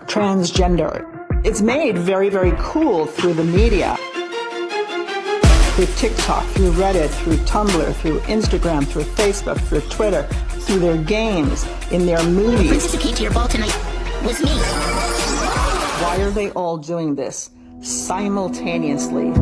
transgender. It's made very, very cool through the media. Through TikTok, through Reddit, through Tumblr, through Instagram, through Facebook, through Twitter, through their games, in their movies. The princess who came to your ball tonight was me. Why are they all doing this simultaneously?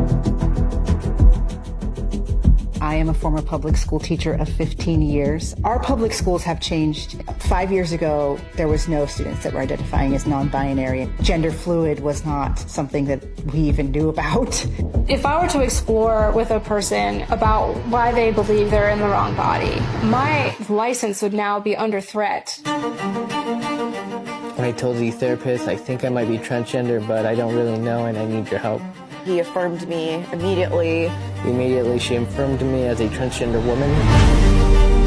I am a former public school teacher of 15 years. Our public schools have changed. 5 years ago, there was no students that were identifying as non-binary. Gender fluid was not something that we even knew about. If I were to explore with a person about why they believe they're in the wrong body, my license would now be under threat. When I told the therapist, I think I might be transgender, but I don't really know and I need your help. He affirmed me immediately. Immediately, she affirmed me as a transgender woman.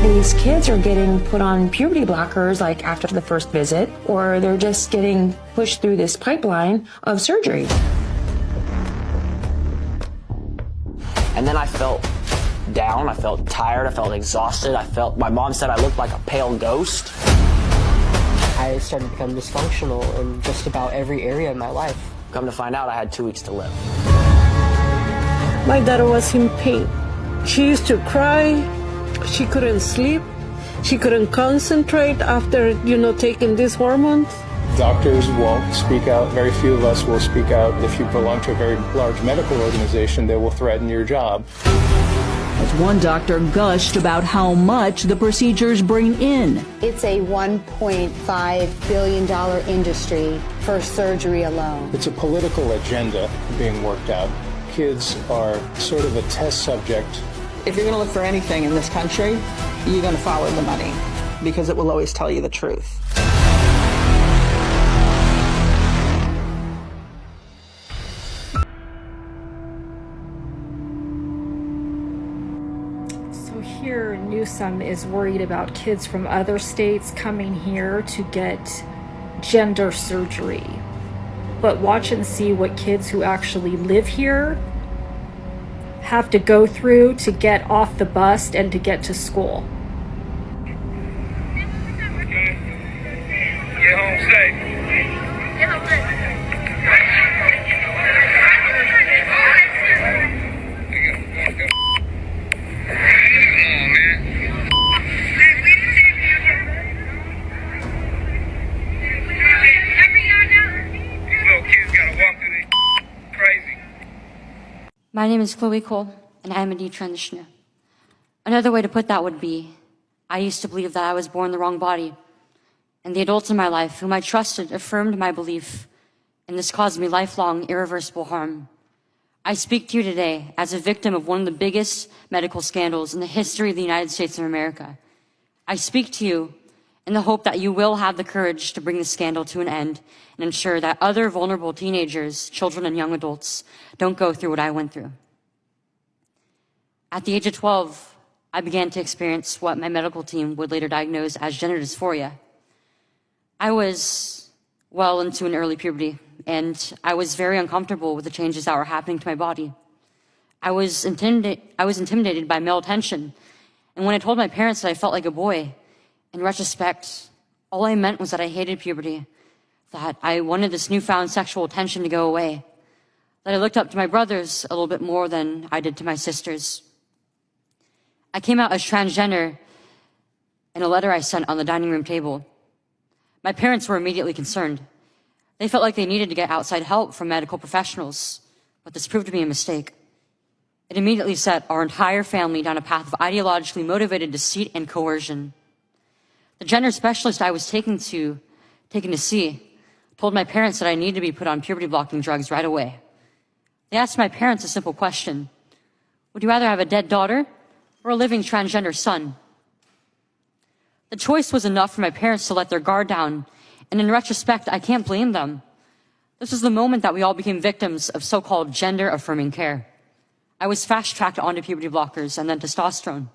These kids are getting put on puberty blockers like after the first visit, or they're just getting pushed through this pipeline of surgery. And then I felt down, I felt tired, I felt exhausted, my mom said I looked like a pale ghost. I started to become dysfunctional in just about every area of my life. Come to find out, I had 2 weeks to live. My daughter was in pain. She used to cry. She couldn't sleep. She couldn't concentrate after, taking these hormones. Doctors won't speak out. Very few of us will speak out. If you belong to a very large medical organization, they will threaten your job. As one doctor gushed about how much the procedures bring in. It's a $1.5 billion industry for surgery alone. It's a political agenda being worked out. Kids are sort of a test subject. If you're going to look for anything in this country, you're going to follow the money, because it will always tell you the truth. So here, Newsom is worried about kids from other states coming here to get gender surgery. But watch and see what kids who actually live here have to go through to get off the bus and to get to school. Get home safe. Get home safe. My name is Chloe Cole, and I am a detransitioner. Another way to put that would be, I used to believe that I was born in the wrong body, and the adults in my life whom I trusted affirmed my belief, and this caused me lifelong, irreversible harm. I speak to you today as a victim of one of the biggest medical scandals in the history of the United States of America. I speak to you in the hope that you will have the courage to bring the scandal to an end and ensure that other vulnerable teenagers, children, and young adults don't go through what I went through. At the age of 12, I began to experience what my medical team would later diagnose as gender dysphoria. I was well into an early puberty, and I was very uncomfortable with the changes that were happening to my body. I was intimidated by male attention, and when I told my parents that I felt like a boy, in retrospect, all I meant was that I hated puberty, that I wanted this newfound sexual attention to go away, that I looked up to my brothers a little bit more than I did to my sisters. I came out as transgender in a letter I sent on the dining room table. My parents were immediately concerned. They felt like they needed to get outside help from medical professionals, but this proved to be a mistake. It immediately set our entire family down a path of ideologically motivated deceit and coercion. The gender specialist I was taken to see told my parents that I needed to be put on puberty-blocking drugs right away. They asked my parents a simple question: would you rather have a dead daughter or a living transgender son? The choice was enough for my parents to let their guard down, and in retrospect, I can't blame them. This was the moment that we all became victims of so-called gender-affirming care. I was fast-tracked onto puberty blockers and then testosterone.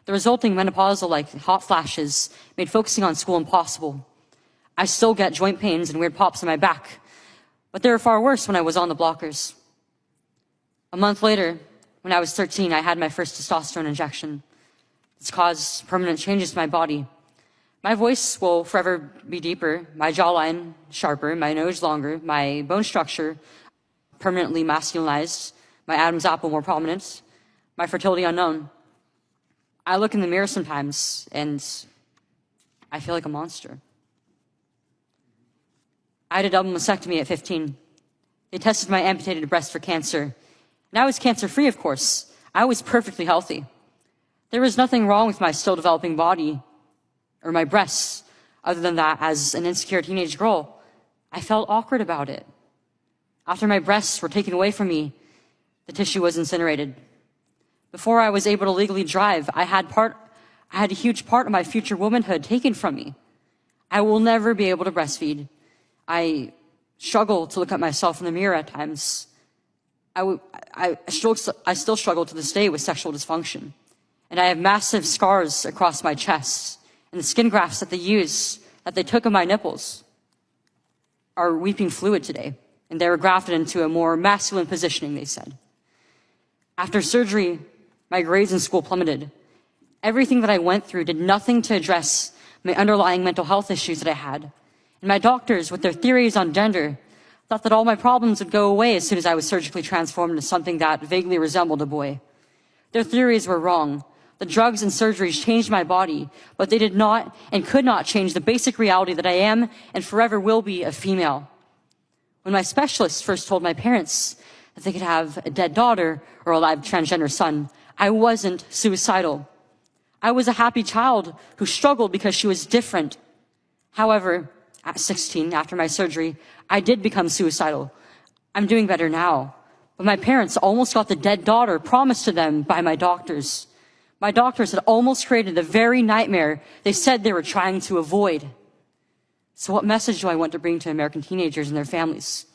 The resulting menopausal-like hot flashes made focusing on school impossible. I still get joint pains and weird pops in my back, but they were far worse when I was on the blockers. A month later, when I was 13, I had my first testosterone injection. It's caused permanent changes to my body. My voice will forever be deeper, my jawline sharper, my nose longer, my bone structure permanently masculinized, my Adam's apple more prominent, my fertility unknown. I look in the mirror sometimes and I feel like a monster. I had a double mastectomy at 15. They tested my amputated breast for cancer. And I was cancer-free, of course. I was perfectly healthy. There was nothing wrong with my still developing body or my breasts, other than that, as an insecure teenage girl, I felt awkward about it. After my breasts were taken away from me, the tissue was incinerated. Before I was able to legally drive, I had a huge part of my future womanhood taken from me. I will never be able to breastfeed. I struggle to look at myself in the mirror at times. I still struggle to this day with sexual dysfunction. And I have massive scars across my chest. And the skin grafts that they took of my nipples are weeping fluid today. And they were grafted into a more masculine positioning, they said. After surgery, my grades in school plummeted. Everything that I went through did nothing to address my underlying mental health issues that I had. And my doctors, with their theories on gender, thought that all my problems would go away as soon as I was surgically transformed into something that vaguely resembled a boy. Their theories were wrong. The drugs and surgeries changed my body, but they did not and could not change the basic reality that I am and forever will be a female. When my specialist first told my parents that they could have a dead daughter or a live transgender son, I wasn't suicidal. I was a happy child who struggled because she was different. However, at 16, after my surgery, I did become suicidal. I'm doing better now. But my parents almost got the dead daughter promised to them by my doctors. My doctors had almost created the very nightmare they said they were trying to avoid. So what message do I want to bring to American teenagers and their families?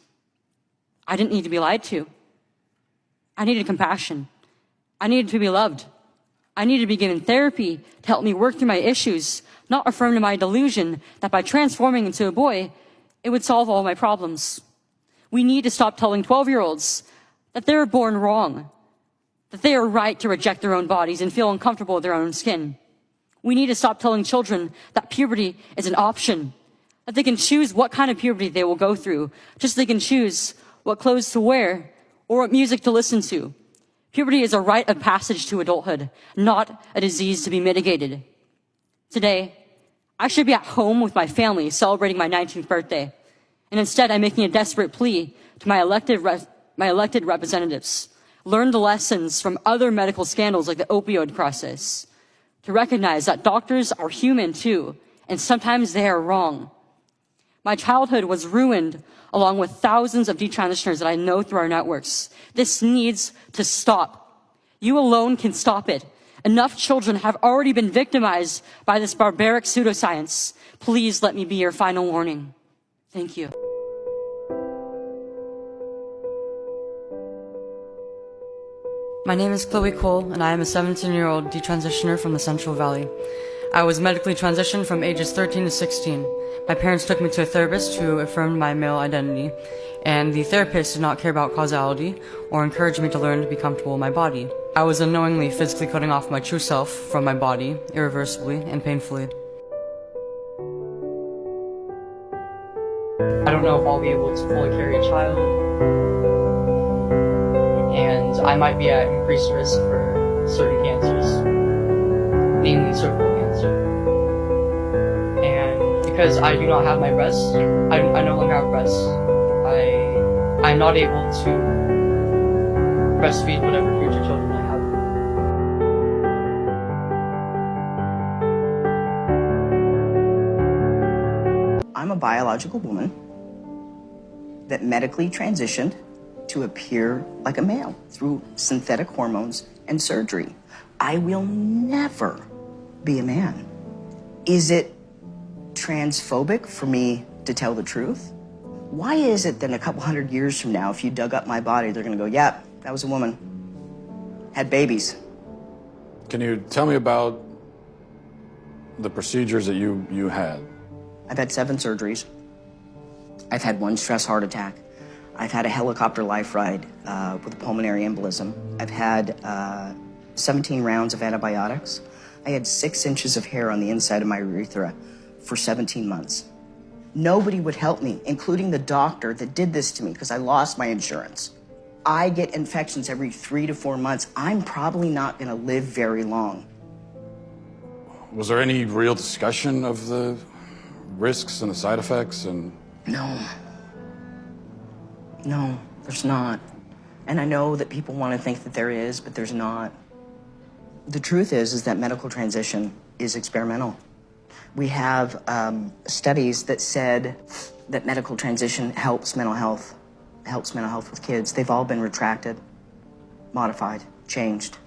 I didn't need to be lied to. I needed compassion. I needed to be loved. I needed to be given therapy to help me work through my issues, not affirm to my delusion that by transforming into a boy, it would solve all my problems. We need to stop telling 12-year-olds that they were born wrong, that they are right to reject their own bodies and feel uncomfortable with their own skin. We need to stop telling children that puberty is an option, that they can choose what kind of puberty they will go through, just so they can choose what clothes to wear or what music to listen to. Puberty is a rite of passage to adulthood, not a disease to be mitigated. Today, I should be at home with my family celebrating my 19th birthday, and instead I'm making a desperate plea to my elected representatives. Learn the lessons from other medical scandals like the opioid crisis, to recognize that doctors are human too, and sometimes they are wrong. My childhood was ruined along with thousands of detransitioners that I know through our networks. This needs to stop. You alone can stop it. Enough children have already been victimized by this barbaric pseudoscience. Please let me be your final warning. Thank you. My name is Chloe Cole, and I am a 17-year-old detransitioner from the Central Valley. I was medically transitioned from ages 13 to 16. My parents took me to a therapist who affirmed my male identity, and the therapist did not care about causality or encourage me to learn to be comfortable in my body. I was unknowingly physically cutting off my true self from my body, irreversibly and painfully. I don't know if I'll be able to fully carry a child, and I might be at increased risk for certain cancers, namely cervical cancer. And because I do not have my breasts, I no longer have breasts, I'm not able to breastfeed whatever future children I have. I'm a biological woman that medically transitioned to appear like a male through synthetic hormones and surgery. I will never be a man. Is it transphobic for me to tell the truth? Why is it that in a couple hundred years from now, if you dug up my body, they're gonna go, yeah, that was a woman, had babies. Can you tell me about the procedures that you had? I've had 7 surgeries. I've had 1 stress heart attack. I've had a helicopter life ride with a pulmonary embolism. I've had 17 rounds of antibiotics. I had 6 inches of hair on the inside of my urethra. for 17 months. Nobody would help me, including the doctor that did this to me because I lost my insurance. I get infections every 3 to 4 months. I'm probably not going to live very long. Was there any real discussion of the risks and the side effects? And No, there's not. And I know that people want to think that there is, but there's not. The truth is that medical transition is experimental. We have studies that said that medical transition helps mental health with kids. They've all been retracted, modified, changed.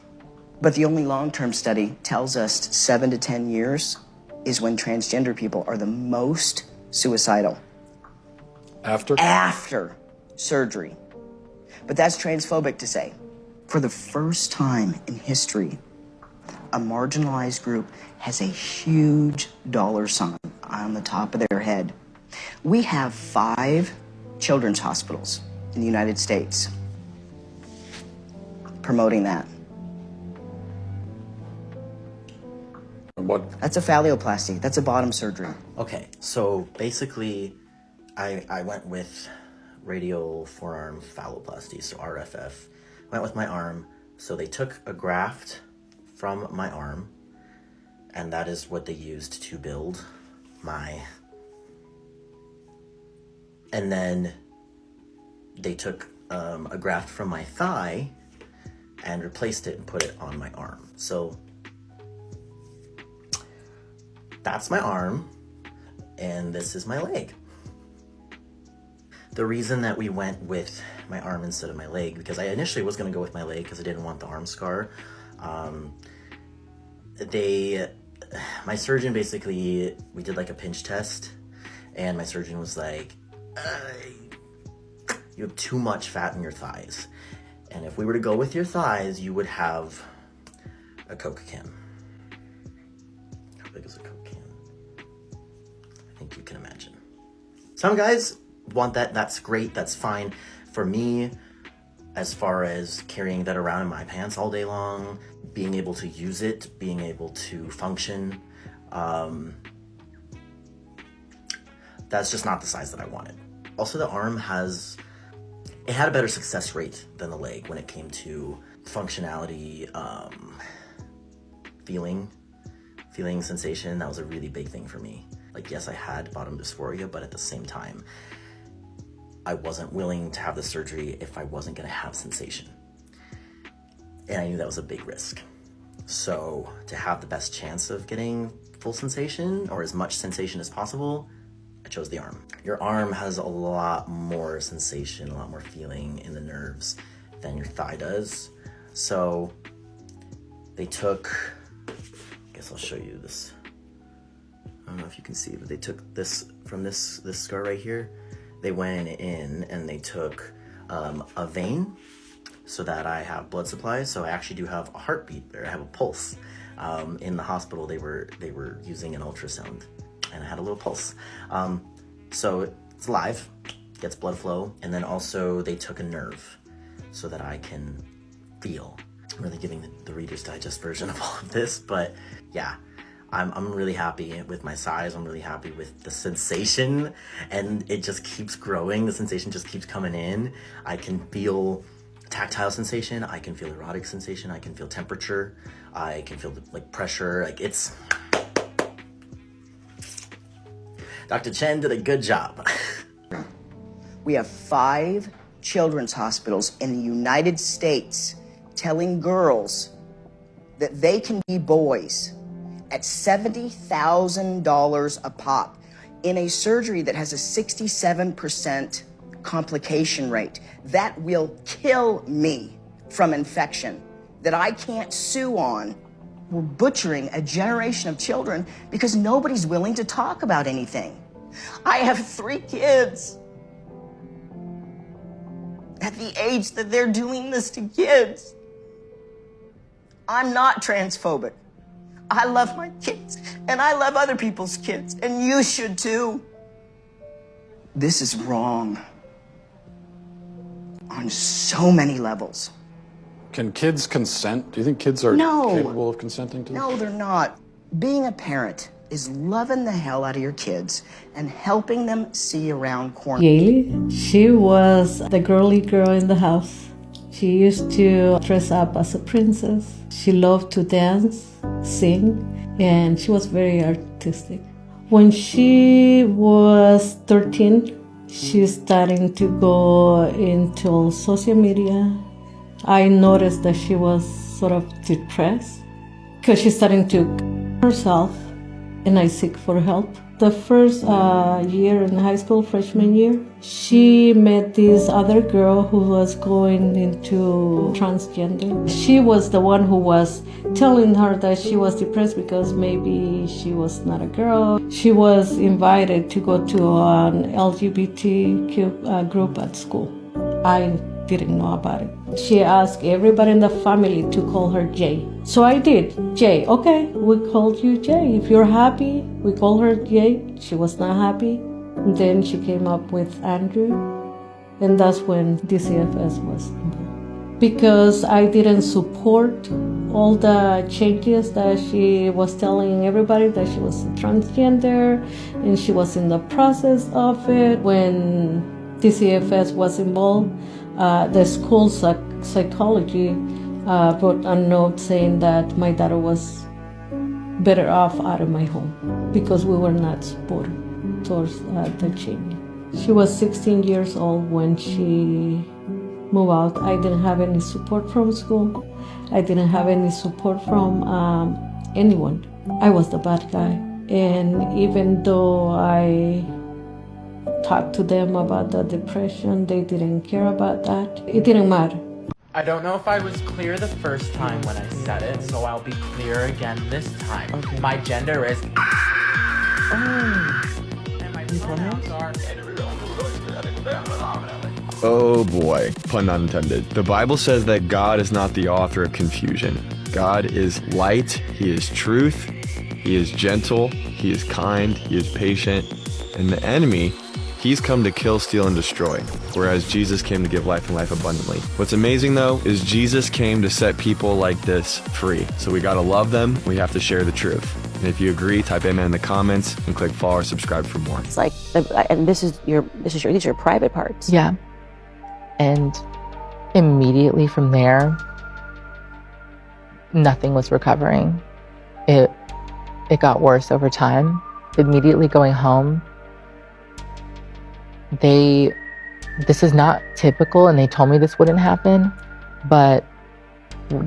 But the only long-term study tells us 7 to 10 years is when transgender people are the most suicidal. After? After surgery. But that's transphobic to say. For the first time in history, a marginalized group has a huge dollar sign on the top of their head. We have 5 children's hospitals in the United States promoting that. What? That's a phalloplasty. That's a bottom surgery. Okay, so basically, I went with radial forearm phalloplasty, so RFF. Went with my arm, so they took a graft from my arm, and that is what they used to build my... And then they took a graft from my thigh and replaced it and put it on my arm. So that's my arm, and this is my leg. The reason that we went with my arm instead of my leg, because I initially was going to go with my leg because I didn't want the arm scar. My surgeon basically, we did like a pinch test, and my surgeon was like, you have too much fat in your thighs. And if we were to go with your thighs, you would have a Coke can. How big is a Coke can? I think you can imagine. Some guys want that, that's great, that's fine. For me, as far as carrying that around in my pants all day long, being able to use it, being able to function, that's just not the size that I wanted. Also, the arm it had a better success rate than the leg when it came to functionality, feeling sensation. That was a really big thing for me. Like, yes, I had bottom dysphoria, but at the same time, I wasn't willing to have the surgery if I wasn't gonna have sensation. And I knew that was a big risk. So to have the best chance of getting full sensation, or as much sensation as possible, I chose the arm. Your arm has a lot more sensation, a lot more feeling in the nerves than your thigh does. So they took, I guess I'll show you this. I don't know if you can see, but they took this from this scar right here. They went in and they took a vein so that I have blood supply. So I actually do have a heartbeat, or I have a pulse. In the hospital, they were using an ultrasound, and I had a little pulse. So it's live, gets blood flow, and then also they took a nerve so that I can feel. I'm really giving the Reader's Digest version of all of this, but yeah. I'm really happy with my size. I'm really happy with the sensation, and it just keeps growing. The sensation just keeps coming in. I can feel tactile sensation. I can feel erotic sensation. I can feel temperature. I can feel like pressure. Like, it's... Dr. Chen did a good job. We have 5 children's hospitals in the United States telling girls that they can be boys at $70,000 a pop in a surgery that has a 67% complication rate. That will kill me from infection, that I can't sue on. We're butchering a generation of children because nobody's willing to talk about anything. I have 3 kids. At the age that they're doing this to kids, I'm not transphobic. I love my kids, and I love other people's kids, and you should too. This is wrong on so many levels. Can kids consent? Do you think kids are capable of consenting to this? No, they're not. Being a parent is loving the hell out of your kids and helping them see around corners. Yaylee, she was the girly girl in the house. She used to dress up as a princess. She loved to dance, sing, and she was very artistic. When she was 13, she's starting to go into social media. I noticed that she was sort of depressed because she's starting to herself, and I seek for help. The first year in high school, freshman year, she met this other girl who was going into transgender. She was the one who was telling her that she was depressed because maybe she was not a girl. She was invited to go to an LGBTQ group at school. I didn't know about it. She asked everybody in the family to call her Jay. So I did. Jay, okay, we called you Jay. If you're happy, we call her Jay. She was not happy. And then she came up with Andrew. And that's when DCFS was involved. Because I didn't support all the changes that she was telling everybody, that she was transgender and she was in the process of it. When DCFS was involved, the school psychology wrote a note saying that my daughter was better off out of my home because we were not supportive towards the change. She was 16 years old when she moved out. I didn't have any support from school. I didn't have any support from anyone. I was the bad guy. And even though I talked to them about the depression, they didn't care about that. It didn't matter. I don't know if I was clear the first time when I said it, so I'll be clear again this time. Okay. My gender is... And my pronouns are... Oh boy, pun not intended. The Bible says that God is not the author of confusion. God is light, He is truth, He is gentle, He is kind, He is patient, and the enemy, he's come to kill, steal, and destroy, whereas Jesus came to give life and life abundantly. What's amazing though is Jesus came to set people like this free. So we gotta love them, we have to share the truth. And if you agree, type amen in the comments and click follow or subscribe for more. It's like, and these are your private parts. Yeah. And immediately from there, nothing was recovering. It got worse over time. Immediately going home, this is not typical, and they told me this wouldn't happen, but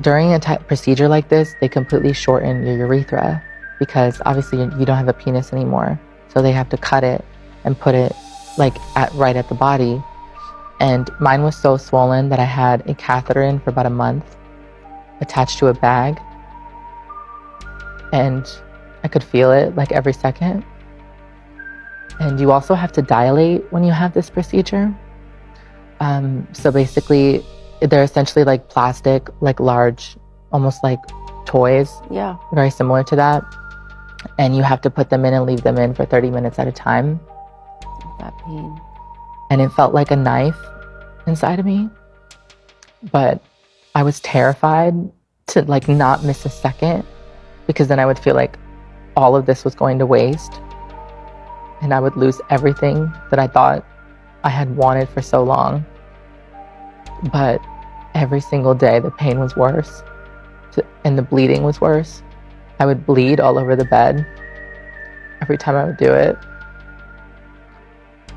during a procedure like this, they completely shorten your urethra because obviously you don't have a penis anymore. So they have to cut it and put it like right at the body. And mine was so swollen that I had a catheter in for about a month attached to a bag. And I could feel it like every second. And you also have to dilate when you have this procedure. So basically, they're essentially like plastic, like large, almost like toys. Yeah. Very similar to that. And you have to put them in and leave them in for 30 minutes at a time. That pain. And it felt like a knife inside of me. But I was terrified to like not miss a second, because then I would feel like all of this was going to waste. And I would lose everything that I thought I had wanted for so long. But every single day, the pain was worse and the bleeding was worse. I would bleed all over the bed every time I would do it.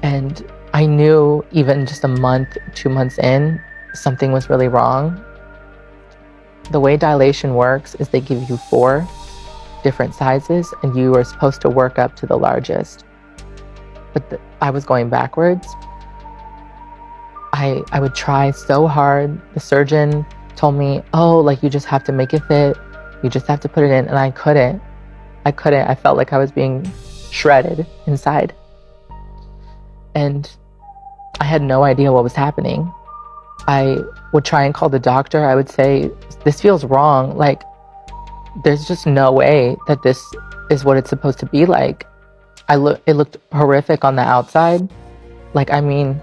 And I knew even just a month, 2 months in, something was really wrong. The way dilation works is they give you 4 different sizes and you are supposed to work up to the largest. But I was going backwards. I would try so hard. The surgeon told me, oh, like you just have to make it fit. You just have to put it in. And I couldn't. I felt like I was being shredded inside. And I had no idea what was happening. I would try and call the doctor. I would say, this feels wrong. Like, there's just no way that this is what it's supposed to be like. It looked horrific on the outside. Like, I mean,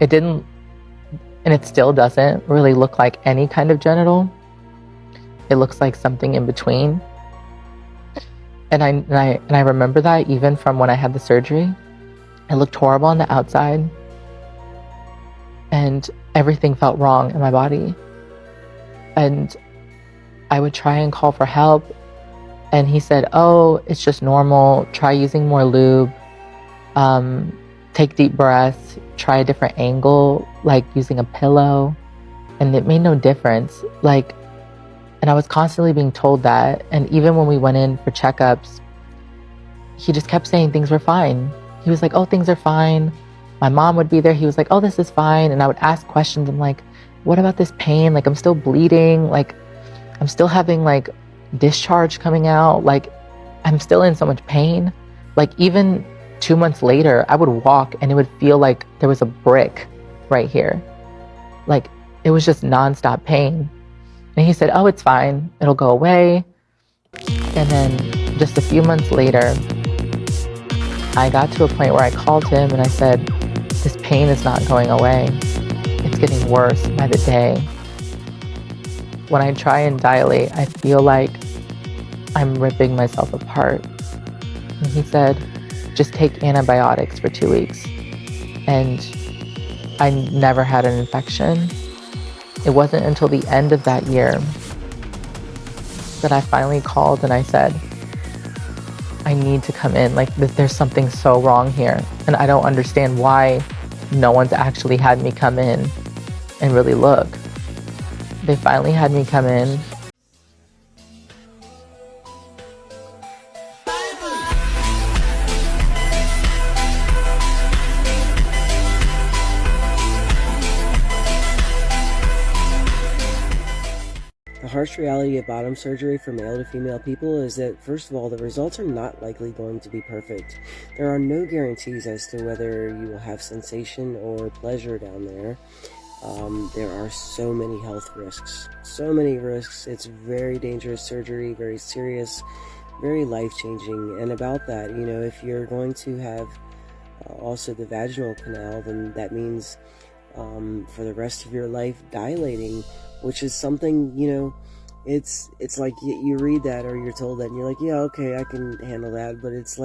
it didn't, and it still doesn't really look like any kind of genital. It looks like something in between. And I remember that even from when I had the surgery. It looked horrible on the outside. And everything felt wrong in my body. And I would try and call for help. And he said, oh, it's just normal. Try using more lube. Take deep breaths. Try a different angle, like using a pillow. And it made no difference. And I was constantly being told that. And even when we went in for checkups, he just kept saying things were fine. He was like, oh, things are fine. My mom would be there. He was like, oh, this is fine. And I would ask questions. I'm like, what about this pain? I'm still bleeding. I'm still having discharge coming out. I'm still in so much pain. Even 2 months later, I would walk and it would feel like there was a brick right here. It was just nonstop pain. And he said, oh, it's fine. It'll go away. And then just a few months later, I got to a point where I called him and I said, this pain is not going away. It's getting worse by the day. When I try and dilate, I feel like I'm ripping myself apart. And he said, just take antibiotics for 2 weeks. And I never had an infection. It wasn't until the end of that year that I finally called and I said, I need to come in. There's something so wrong here. And I don't understand why no one's actually had me come in and really look. They finally had me come in. The harsh reality of bottom surgery for male to female people is that, first of all, the results are not likely going to be perfect. There are no guarantees as to whether you will have sensation or pleasure down there. There are so many health risks. So many risks. It's very dangerous surgery, very serious, very life-changing. And about that, if you're going to have also the vaginal canal, then that means for the rest of your life dilating, which is something, it's like you read that or you're told that and you're like, yeah, okay, I can handle that. But it's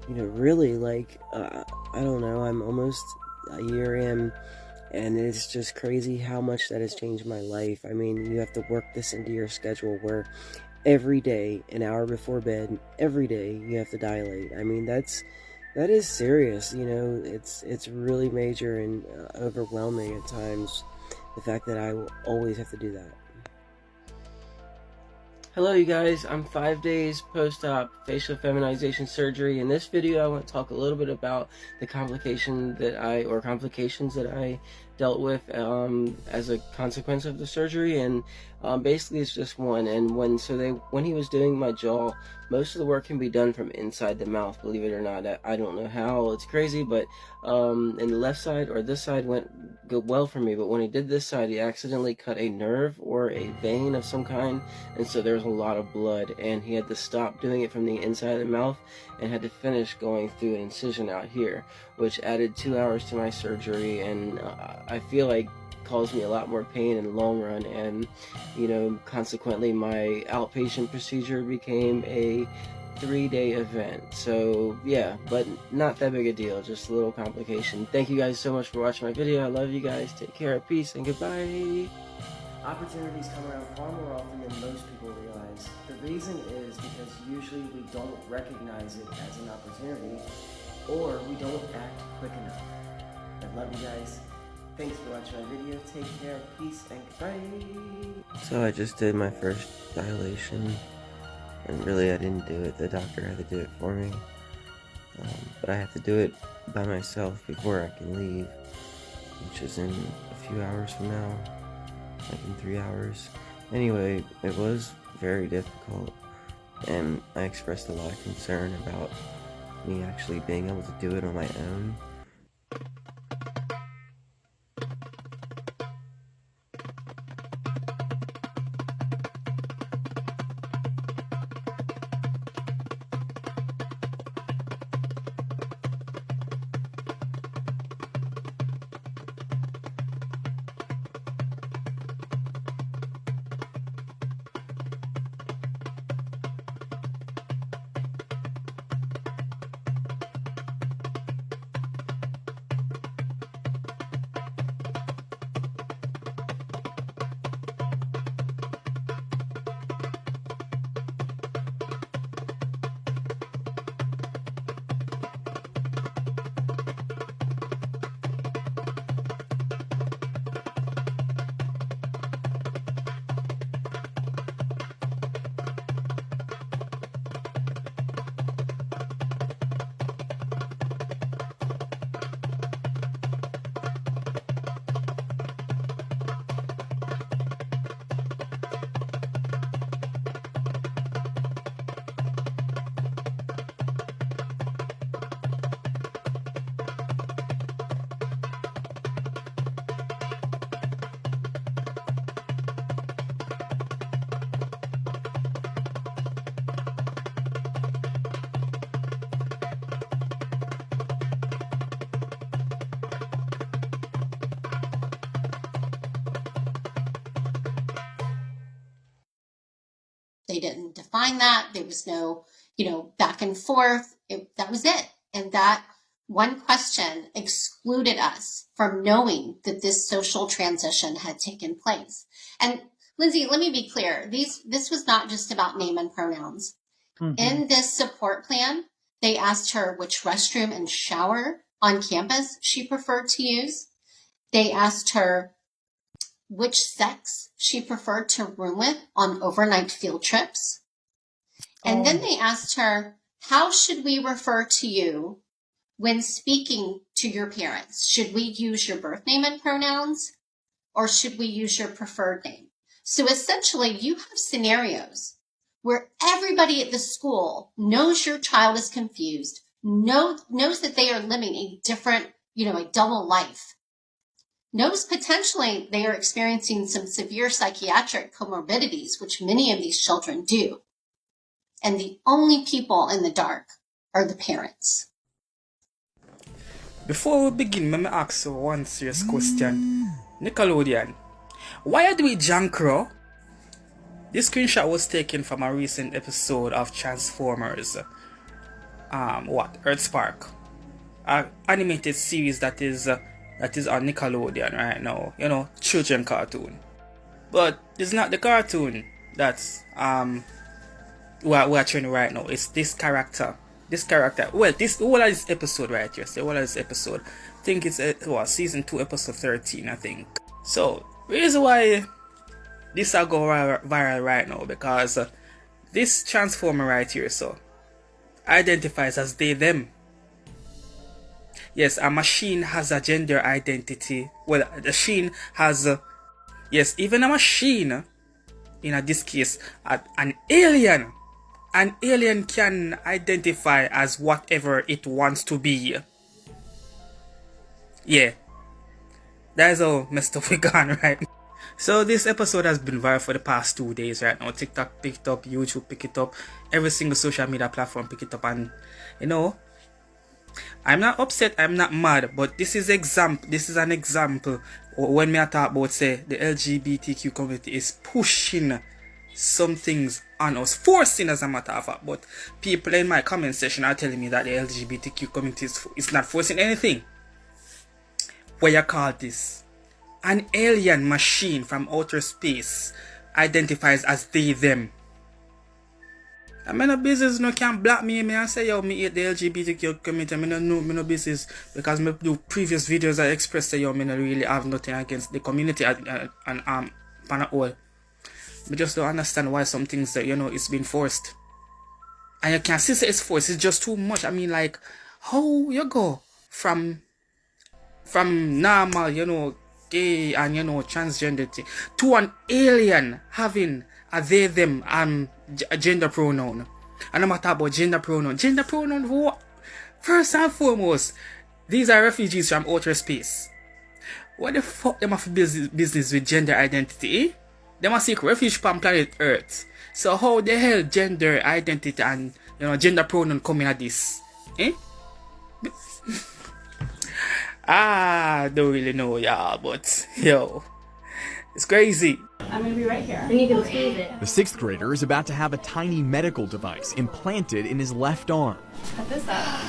really I don't know, I'm almost a year in and it's just crazy how much that has changed my life. I mean, you have to work this into your schedule where every day, an hour before bed, every day you have to dilate. I mean, that is serious, it's really major and overwhelming at times, the fact that I will always have to do that. Hello you guys, I'm 5 days post-op facial feminization surgery. In this video I want to talk a little bit about the complications that I dealt with as a consequence of the surgery, and basically it's just one. And when he was doing my jaw, most of the work can be done from inside the mouth, believe it or not. I don't know how, it's crazy, but in the left side or this side went well for me, but when he did this side, he accidentally cut a nerve or a vein of some kind, and so there was a lot of blood, and he had to stop doing it from the inside of the mouth and had to finish going through an incision out here, which added 2 hours to my surgery, and I feel like caused me a lot more pain in the long run. And consequently my outpatient procedure became a 3-day event. So yeah, but not that big a deal, just a little complication. Thank you guys so much for watching my video. I love you guys. Take care, peace, and goodbye. Opportunities come around far more often than most people realize. The reason is because usually we don't recognize it as an opportunity, or we don't act quick enough. I love you guys. Thanks for watching my video. Take care, peace, and goodbye. So I just did my first dilation, and really I didn't do it. The doctor had to do it for me. But I have to do it by myself before I can leave, which is in a few hours from now, like in 3 hours. Anyway, it was very difficult, and I expressed a lot of concern about me actually being able to do it on my own. They didn't define that. There was no, back and forth. That was it. And that one question excluded us from knowing that this social transition had taken place. And Lindsay, let me be clear. This was not just about name and pronouns. Mm-hmm. In this support plan, they asked her which restroom and shower on campus she preferred to use. They asked her which sex she preferred to room with on overnight field trips. And then they asked her, how should we refer to you when speaking to your parents? Should we use your birth name and pronouns, or should we use your preferred name? So essentially, you have scenarios where everybody at the school knows your child is confused, knows that they are living a different, a double life, knows potentially they are experiencing some severe psychiatric comorbidities, which many of these children do. And the only people in the dark are the parents. Before we begin, let me ask you one serious question. Nickelodeon, why are we Jankro? This screenshot was taken from a recent episode of Transformers. Earthspark, an animated series that is on Nickelodeon right now. Children cartoon. But it's not the cartoon that's we're watching right now. It's this character. Well, all of this episode right here. So all of this episode. I think it's season 2, episode 13. I think. So reason why this will go viral right now, because this transformer right here identifies as they them. Yes, a machine has a gender identity. Well, the machine has even a machine, in this case, an alien can identify as whatever it wants to be. Yeah, that's how messed up we gone right now. So this episode has been viral for the past 2 days right now. TikTok picked up, YouTube picked it up, every single social media platform picked it up, and I'm not upset, I'm not mad, but this is an example when me talk about say the LGBTQ community is pushing some things on us, forcing as a matter of fact, but people in my comment section are telling me that the LGBTQ community is not forcing anything. What you call this? An alien machine from outer space identifies as they them. I mean, no business no can block me and say yo me hate the LGBTQ community. I mean no business, because me do previous videos I express say yo me no really have nothing against the community and pan all. I just don't understand why some things that it's been forced. And you can't say it's forced, it's just too much. I mean, like, how you go from normal, gay and transgender thing to an alien having a they them a gender pronoun. And I'm talking about gender pronoun what? First and foremost, these are refugees from outer space. What the fuck them have business with gender identity? They must seek refuge from planet Earth. So how the hell gender identity and gender pronoun come in at this? I don't really know y'all, but yo, it's crazy. I'm gonna be right here. And you can squeeze it. The 6th grader is about to have a tiny medical device implanted in his left arm. Cut this up.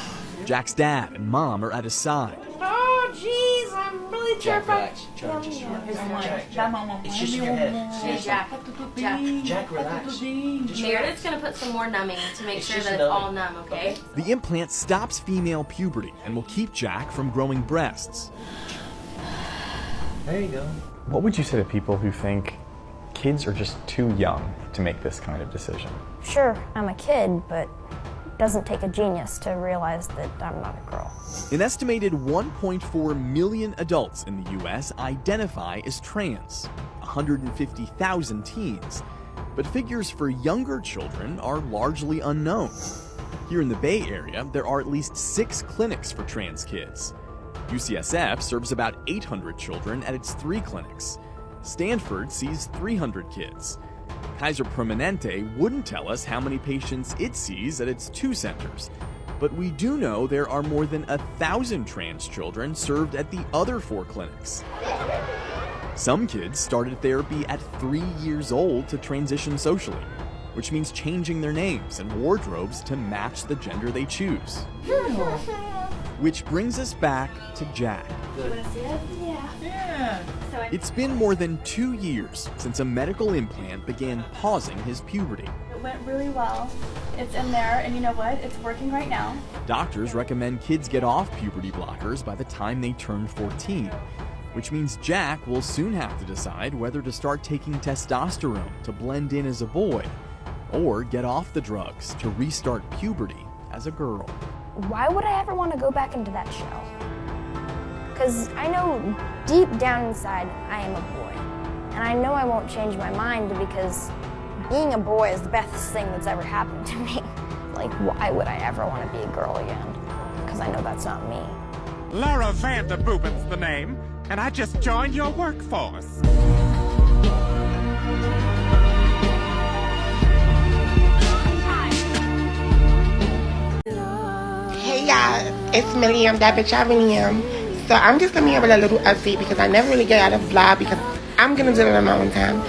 Jack's dad and mom are at his side. Oh jeez, I'm really terrified. Jack, it's just in your head. Hey, Jack, relax. Meredith's gonna put some more numbing to make sure that it's all numb, okay? The implant stops female puberty and will keep Jack from growing breasts. There you go. What would you say to people who think kids are just too young to make this kind of decision? Sure, I'm a kid, but it doesn't take a genius to realize that I'm not a girl. An estimated 1.4 million adults in the U.S. identify as trans, 150,000 teens. But figures for younger children are largely unknown. Here in the Bay Area, there are at least 6 clinics for trans kids. UCSF serves about 800 children at its 3 clinics. Stanford sees 300 kids. Kaiser Permanente wouldn't tell us how many patients it sees at its 2 centers. But we do know there are more than 1,000 trans children served at the other 4 clinics. Some kids started therapy at 3 years old to transition socially. which means changing their names and wardrobes to match the gender they choose. Which brings us back to Jack. It's been more than 2 years since a medical implant began pausing his puberty. It went really well. It's in there, and you know what? It's working right now. Doctors recommend kids get off puberty blockers by the time they turn 14, which means Jack will soon have to decide whether to start taking testosterone to blend in as a boy, or get off the drugs to restart puberty as a girl. Why would I ever want to go back into that shell? Because I know deep down inside I am a boy. And I know I won't change my mind because being a boy is the best thing that's ever happened to me. Like, why would I ever want to be a girl again? Because I know that's not me. Laura Vanderboopin's the name, and I just joined your workforce. Hey y'all, it's Millie, I'm that bitch I really am. So I'm just coming here with a little update because I never really get out of vlog because I'm gonna do it on my own time.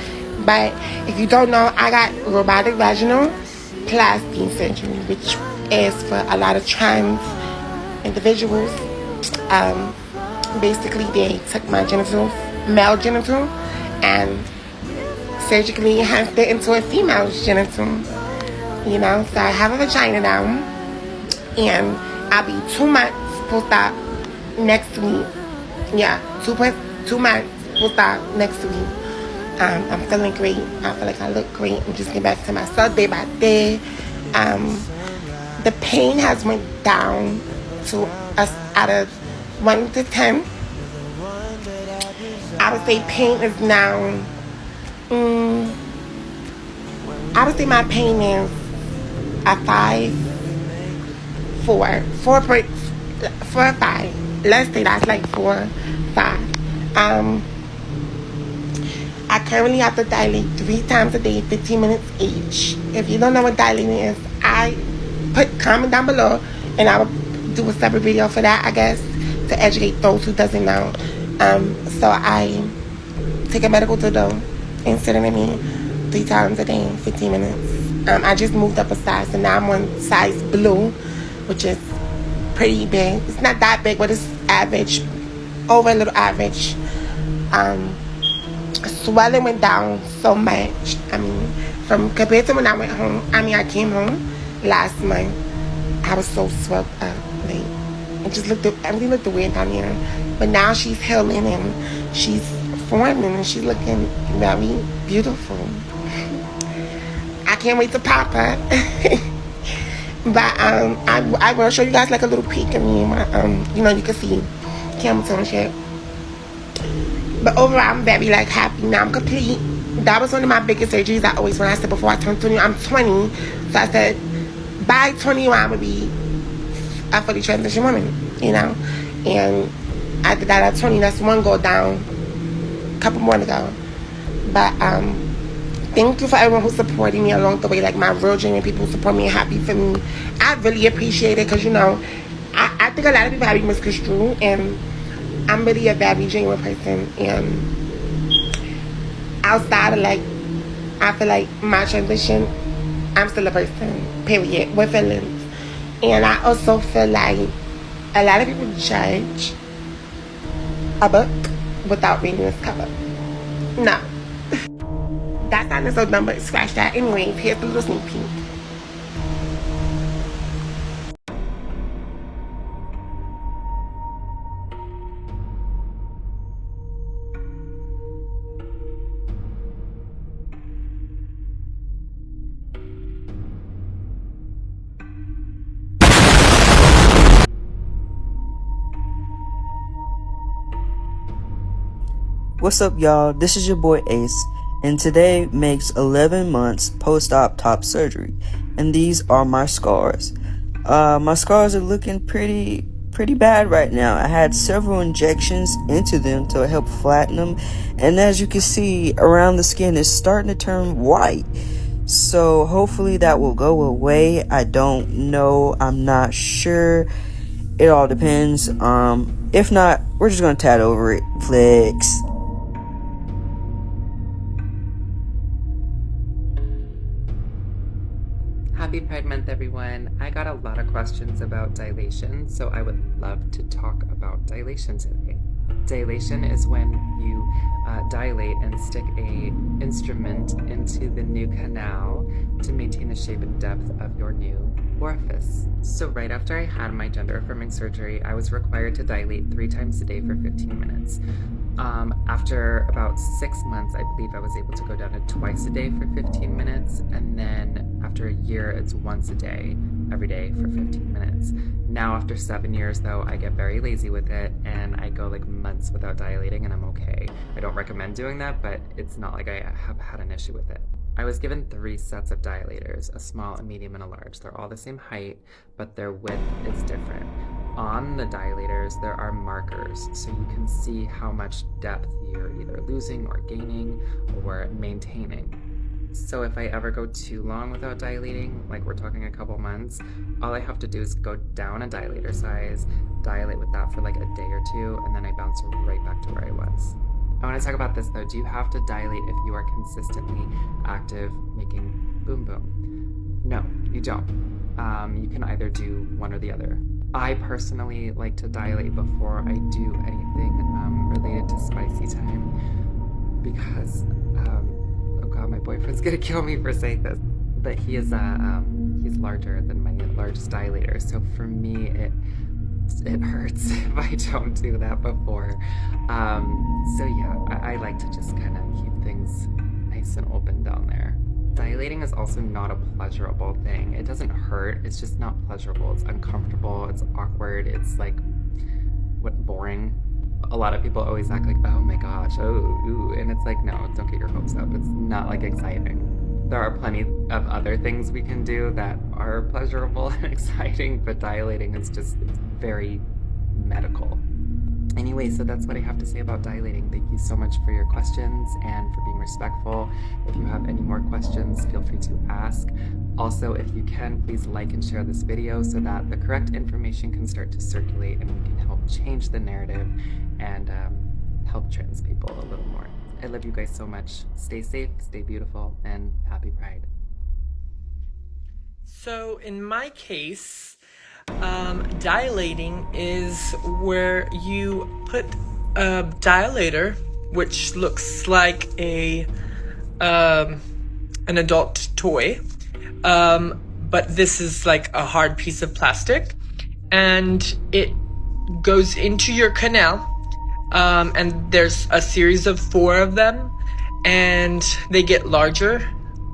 But if you don't know, I got robotic vaginal plasty surgery, which is for a lot of trans individuals. Basically they took my genitals, male genital, and surgically enhanced it into a female genital. You know, so I have a vagina now, and I'll be 2 months post-op next week. Yeah, 2 months post-op next week. I'm feeling great. I feel like I look great. I'm just getting back to myself day by day. The pain has went down to us out of 1 to 10. I would say pain is now. I would say my pain is a 5, 4, 4 or 5. Let's say that's like 4, 5. I currently have to dilate 3 times a day, 15 minutes each. If you don't know what dilating is, I put comment down below, and I will do a separate video for that, I guess, to educate those who doesn't know. So I take a medical dildo and sit in me 3 times a day, 15 minutes. I just moved up a size, and now I'm on size blue, which is pretty big. It's not that big, but it's average, over a little average. Swelling went down so much. I mean, compared to when I went home. I came home last month. I was so swelled up. Like, it just everything looked weird down here. But now she's healing and she's forming and she's looking very beautiful. I can't wait to pop her. But I will show you guys like a little peek of me. You know, you can see camera tone shit. But overall, I'm very like happy now. I'm complete. That was one of my biggest surgeries. I always, when I said before I turned 20, I'm 20. So I said, by 21, I'm gonna be a fully transition woman, you know. And after that, at 20, that's one go down. A couple more to go. But thank you for everyone who's supporting me along the way. Like my real genuine people who support me and happy for me. I really appreciate it because, you know, I think a lot of people have been misconstrued, and I'm really a very genuine person, and outside of like, I feel like my transition, I'm still a person, period, with feelings. And I also feel like a lot of people judge a book without reading its cover. No. That sounded so dumb, but scratch that. Anyways, here's a little sneak peek. What's up, y'all? This is your boy Ace, and today makes 11 months post-op top surgery, and these are my scars. My scars are looking pretty bad right now. I had several injections into them to help flatten them, and as you can see, around the skin is starting to turn white. So hopefully that will go away. I don't know. I'm not sure. It all depends. If not, we're just gonna tat over it. Flex. Happy Pride Month, everyone. I got a lot of questions about dilation, so I would love to talk about dilation today. Dilation is when you dilate and stick a instrument into the new canal to maintain the shape and depth of your new orifice. So right after I had my gender-affirming surgery, I was required to dilate 3 times a day for 15 minutes. After about 6 months, I believe I was able to go down to twice a day for 15 minutes, and then after a year, it's once a day, every day for 15 minutes. Now, after 7 years, though, I get very lazy with it, and I go like months without dilating, and I'm okay. I don't recommend doing that, but it's not like I have had an issue with it. I was given 3 sets of dilators, a small, a medium, and a large. They're all the same height, but their width is different. On the dilators, there are markers, so you can see how much depth you're either losing or gaining or maintaining. So if I ever go too long without dilating, like we're talking a couple months, all I have to do is go down a dilator size, dilate with that for like a day or 2, and then I bounce right back to where I was. I want to talk about this though. Do you have to dilate if you are consistently active making boom boom? No, you don't. You can either do one or the other. I personally like to dilate before I do anything related to spicy time because, oh god, my boyfriend's gonna kill me for saying this, but he is he's larger than my largest dilator, so for me it hurts if I don't do that before. So yeah, I like to just kind of keep things nice and open down there. Dilating is also not a pleasurable thing. It doesn't hurt, it's just not pleasurable. It's uncomfortable, it's awkward, it's like, boring. A lot of people always act like, oh my gosh, oh, ooh, and it's like, no, don't get your hopes up. It's not like exciting. There are plenty of other things we can do that are pleasurable and exciting, but dilating is just, it's very medical. Anyway, so that's what I have to say about dilating. Thank you so much for your questions and for being respectful. If you have any more questions, feel free to ask. Also, if you can, please like and share this video so that the correct information can start to circulate and we can help change the narrative and help trans people a little more. I love you guys so much. Stay safe, stay beautiful, and happy Pride. So in my case, dilating is where you put a dilator, which looks like an adult toy, but this is like a hard piece of plastic, and it goes into your canal, and there's a series of 4 of them, and they get larger,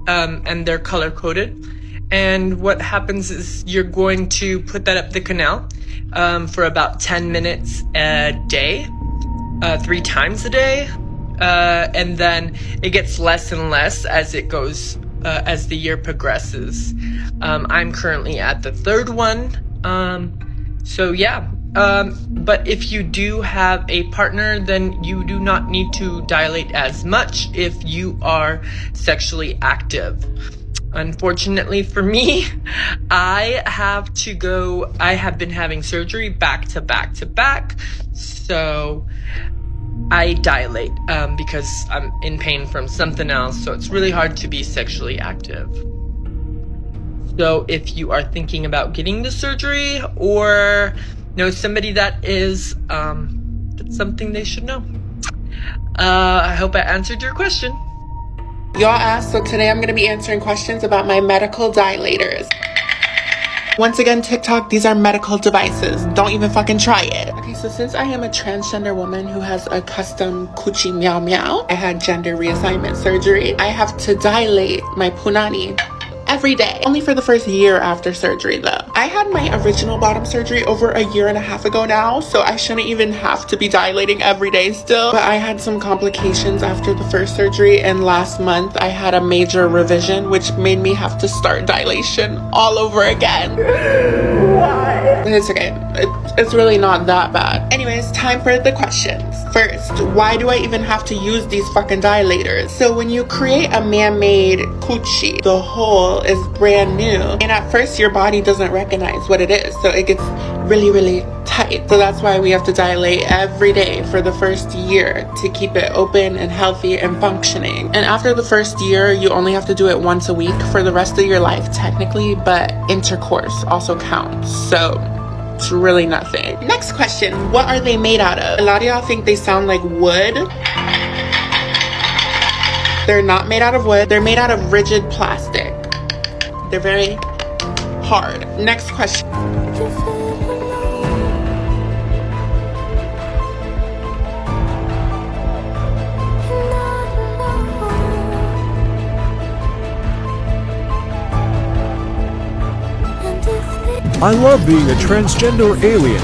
and they're color-coded. And what happens is you're going to put that up the canal for about 10 minutes a day, 3 times a day, and then it gets less and less as it goes, as the year progresses. I'm currently at the 3rd one, so yeah. But if you do have a partner, then you do not need to dilate as much if you are sexually active. Unfortunately for me, I have been having surgery back to back to back, so I dilate because I'm in pain from something else, so it's really hard to be sexually active. So if you are thinking about getting the surgery or know somebody that is, that's something they should know. I hope I answered your question. Y'all asked, so today I'm going to be answering questions about my medical dilators. Once again, TikTok, these are medical devices. Don't even fucking try it. Okay, so since I am a transgender woman who has a custom coochie meow meow, I had gender reassignment surgery. I have to dilate my punani every day. Only for the first year after surgery though. I had my original bottom surgery over a year and a half ago now, so I shouldn't even have to be dilating every day still. But I had some complications after the first surgery, and last month I had a major revision which made me have to start dilation all over again. Why? But it's okay. it's really not that bad. Anyways, time for the questions. First, why do I even have to use these fucking dilators? So when you create a man-made coochie, the hole is brand new, and at first your body doesn't recognize what it is, so it gets really, really tight. So that's why we have to dilate every day for the first year to keep it open and healthy and functioning. And after the first year, you only have to do it once a week for the rest of your life technically, but intercourse also counts. So it's really nothing. Next question, what are they made out of? A lot of y'all think they sound like wood. They're not made out of wood. They're made out of rigid plastic. They're very hard. Next question. I love being a transgender alien.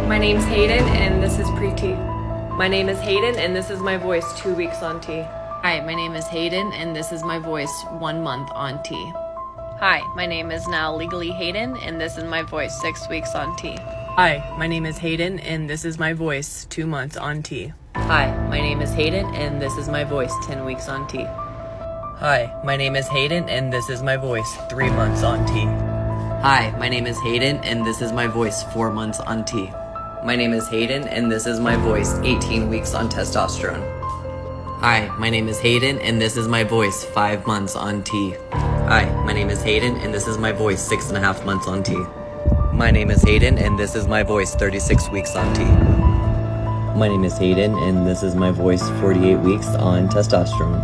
My name's Hayden, and this is Pre-T. My name is Hayden, and this is my voice 2 weeks on T. Hi, my name is Hayden, and this is my voice 1 month on T. Hi, my name is now legally Hayden, and this is my voice 6 weeks on T. Hi, my name is Hayden, and this is my voice 2 months on T. Hi, my name is Hayden, and this is my voice 10 weeks on T. Hi, my name is Hayden, and this is my voice 3 months on T. Hi, my name is Hayden, and this is my voice 4 months on T. My name is Hayden, and this is my voice 18 weeks on testosterone. Hi, my name is Hayden, and this is my voice 5 months on T. Hi, my name is Hayden, and this is my voice 6.5 months on T. My name is Hayden, and this is my voice 36 weeks on T. My name is Hayden, and this is my voice 48 weeks on testosterone.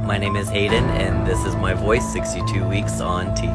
My name is Hayden, and this is my voice 62 weeks on T.